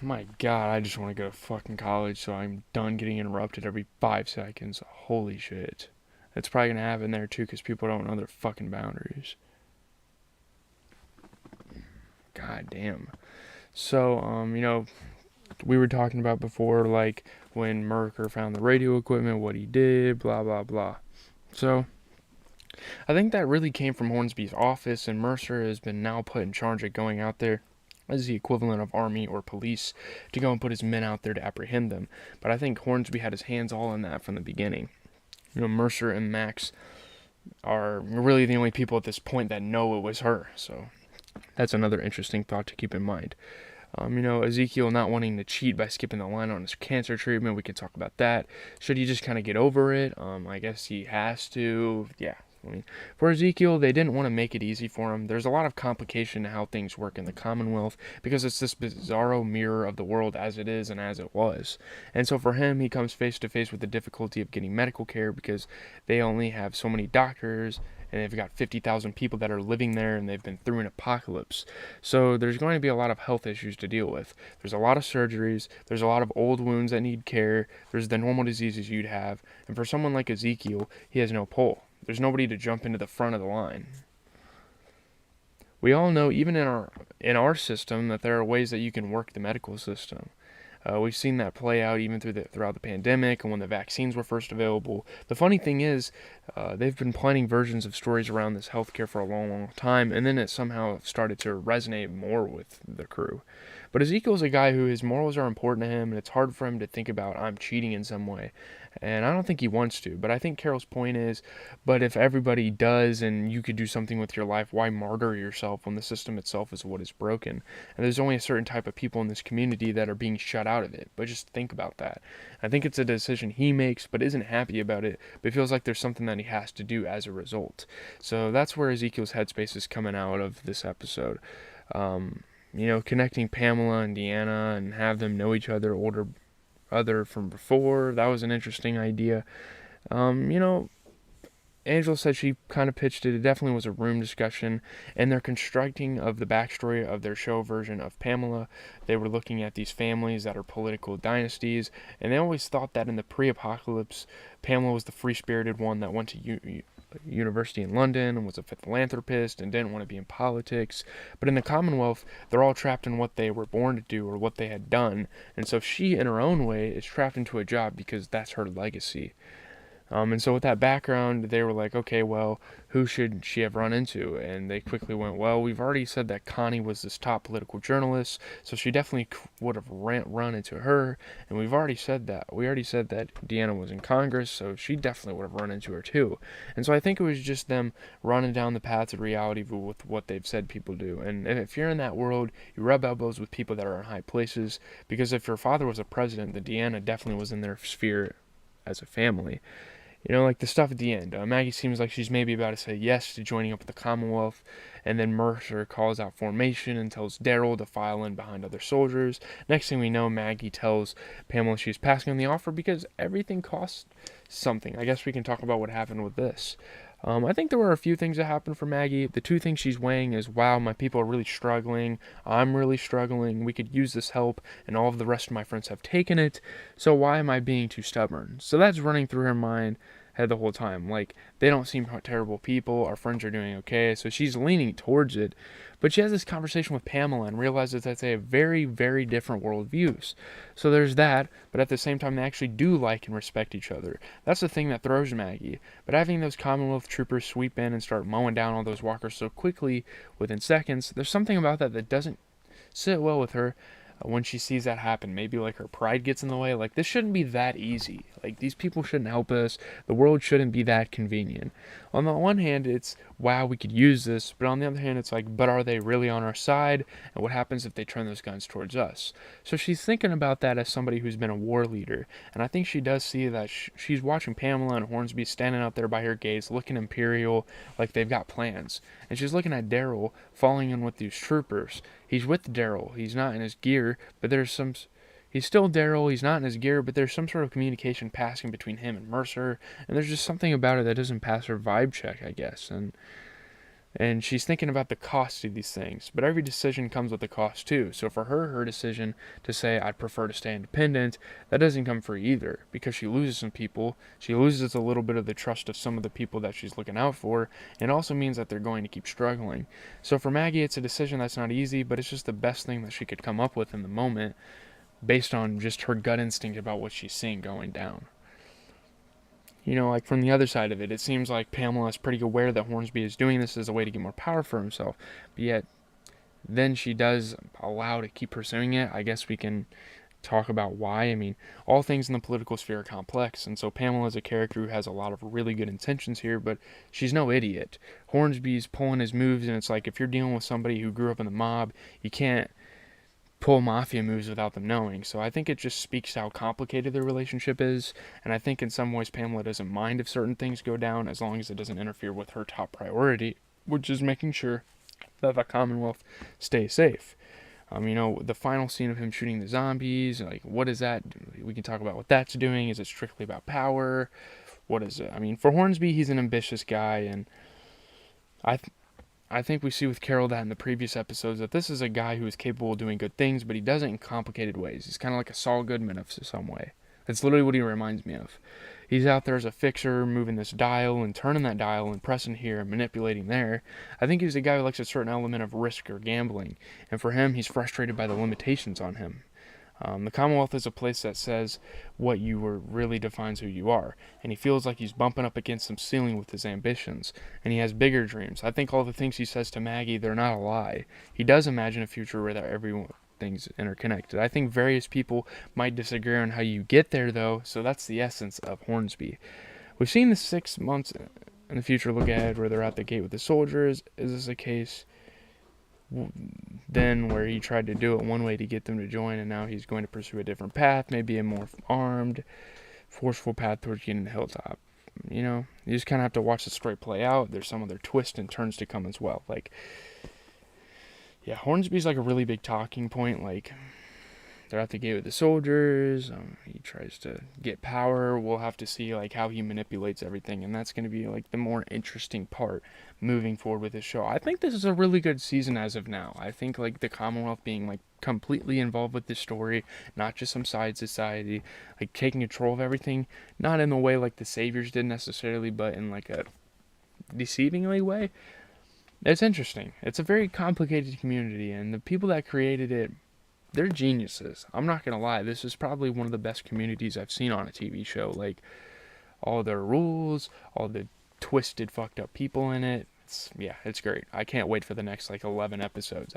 My God, I just want to go to fucking college so I'm done getting interrupted every 5 seconds. Holy shit. It's probably gonna happen there too because people don't know their fucking boundaries. God damn. So, we were talking about before, like, when Merker found the radio equipment, what he did, blah, blah, blah. So, I think that really came from Hornsby's office, and Mercer has been now put in charge of going out there as the equivalent of army or police to go and put his men out there to apprehend them. But I think Hornsby had his hands all in that from the beginning. Mercer and Max are really the only people at this point that know it was her. So that's another interesting thought to keep in mind. Ezekiel not wanting to cheat by skipping the line on his cancer treatment, we can talk about that. Should he just kind of get over it? I guess he has to. Yeah. For Ezekiel, they didn't want to make it easy for him. There's a lot of complication to how things work in the Commonwealth because it's this bizarro mirror of the world as it is and as it was. And so for him, he comes face to face with the difficulty of getting medical care because they only have so many doctors and they've got 50,000 people that are living there and they've been through an apocalypse. So there's going to be a lot of health issues to deal with. There's a lot of surgeries, there's a lot of old wounds that need care, there's the normal diseases you'd have, and for someone like Ezekiel, he has no pull. There's nobody to jump into the front of the line. We all know, even in our system, that there are ways that you can work the medical system. We've seen that play out even throughout the pandemic and when the vaccines were first available. The funny thing is, they've been planning versions of stories around this healthcare for a long, long time, and then it somehow started to resonate more with the crew. But Ezekiel's a guy who his morals are important to him, and it's hard for him to think about I'm cheating in some way. And I don't think he wants to, but I think Carol's point is, but if everybody does and you could do something with your life, why martyr yourself when the system itself is what is broken? And there's only a certain type of people in this community that are being shut out of it. But just think about that. I think it's a decision he makes, but isn't happy about it, but feels like there's something that he has to do as a result. So that's where Ezekiel's headspace is coming out of this episode. Connecting Pamela and Deanna and have them know each other from before. That was an interesting idea. Angela said she kind of pitched it. It definitely was a room discussion, and their constructing of the backstory of their show version of Pamela. They were looking at these families that are political dynasties, and they always thought that in the pre-apocalypse, Pamela was the free-spirited one that went to university in London and was a philanthropist and didn't want to be in politics. But in the Commonwealth, they're all trapped in what they were born to do or what they had done, and so she, in her own way, is trapped into a job because that's her legacy. And so with that background, they were like, okay, well, who should she have run into? And they quickly went, well, we've already said that Connie was this top political journalist, so she definitely would have run into her. And we've already said that. We already said that Deanna was in Congress, so she definitely would have run into her too. And so I think it was just them running down the paths of reality with what they've said people do. And if you're in that world, you rub elbows with people that are in high places, because if your father was a president, then Deanna definitely was in their sphere as a family. Like the stuff at the end. Maggie seems like she's maybe about to say yes to joining up with the Commonwealth, and then Mercer calls out formation and tells Daryl to file in behind other soldiers. Next thing we know, Maggie tells Pamela she's passing on the offer because everything costs something. I guess we can talk about what happened with this. I think there were a few things that happened for Maggie. The two things she's weighing is, wow, my people are really struggling. I'm really struggling. We could use this help, and all of the rest of my friends have taken it. So why am I being too stubborn? So that's running through her mind head the whole time. Like, they don't seem terrible people. Our friends are doing okay. So she's leaning towards it. But she has this conversation with Pamela and realizes that they have very, very different worldviews. So there's that, but at the same time, they actually do like and respect each other. That's the thing that throws Maggie. But having those Commonwealth troopers sweep in and start mowing down all those walkers so quickly, within seconds, there's something about that doesn't sit well with her when she sees that happen. Maybe like her pride gets in the way. Like, this shouldn't be that easy. Like, these people shouldn't help us. The world shouldn't be that convenient. On the one hand, it's, wow, we could use this. But on the other hand, it's like, but are they really on our side? And what happens if they turn those guns towards us? So she's thinking about that as somebody who's been a war leader. And I think she does see that she's watching Pamela and Hornsby standing out there by her gates, looking imperial, like they've got plans. And she's looking at Daryl falling in with these troopers. He's with Daryl. He's not in his gear, but he's still Daryl. He's not in his gear, but there's some sort of communication passing between him and Mercer, and there's just something about it that doesn't pass her vibe check, I guess. And And she's thinking about the cost of these things, but every decision comes with a cost too. So for her, her decision to say, I'd prefer to stay independent, that doesn't come free either, because she loses some people. She loses a little bit of the trust of some of the people that she's looking out for, and it also means that they're going to keep struggling. So for Maggie, it's a decision that's not easy, but it's just the best thing that she could come up with in the moment, based on just her gut instinct about what she's seeing going down. Like from the other side of it, it seems like Pamela is pretty aware that Hornsby is doing this as a way to get more power for himself. But yet, then she does allow to keep pursuing it. I guess we can talk about why. I mean, all things in the political sphere are complex, and so Pamela is a character who has a lot of really good intentions here, but she's no idiot. Hornsby's pulling his moves, and it's like if you're dealing with somebody who grew up in the mob, you can't pull mafia moves without them knowing. So I think it just speaks to how complicated their relationship is, and I think in some ways Pamela doesn't mind if certain things go down as long as it doesn't interfere with her top priority, which is making sure that the Commonwealth stays safe. The final scene of him shooting the zombies, like, what is that? We can talk about what that's doing. Is it strictly about power? What is it? For Hornsby, he's an ambitious guy, and I think we see with Carol that in the previous episodes that this is a guy who is capable of doing good things, but he does it in complicated ways. He's kind of like a Saul Goodman of some way. That's literally what he reminds me of. He's out there as a fixer, moving this dial and turning that dial and pressing here and manipulating there. I think he's a guy who likes a certain element of risk or gambling, and for him, he's frustrated by the limitations on him. The Commonwealth is a place that says what you were really defines who you are, and he feels like he's bumping up against some ceiling with his ambitions, and he has bigger dreams. I think all the things he says to Maggie, they're not a lie. He does imagine a future where everything's interconnected. I think various people might disagree on how you get there, though, so that's the essence of Hornsby. We've seen the 6 months in the future look ahead where they're at the gate with the soldiers. Is this a case then where he tried to do it one way to get them to join, and now he's going to pursue a different path, maybe a more armed, forceful path towards getting the hilltop? You just kind of have to watch the story play out. There's some other twists and turns to come as well. Hornsby's like a really big talking point. They're at the gate with the soldiers. He tries to get power. We'll have to see how he manipulates everything, and that's going to be the more interesting part moving forward with this show. I think this is a really good season as of now. I think the Commonwealth being completely involved with this story, not just some side society, taking control of everything, not in the way the Saviors did necessarily, but in a deceivingly way. It's interesting. It's a very complicated community, and the people that created it, they're geniuses. I'm not gonna lie, this is probably one of the best communities I've seen on a TV show. All their rules, all the twisted, fucked up people in it. It's great. I can't wait for the next 11 episodes.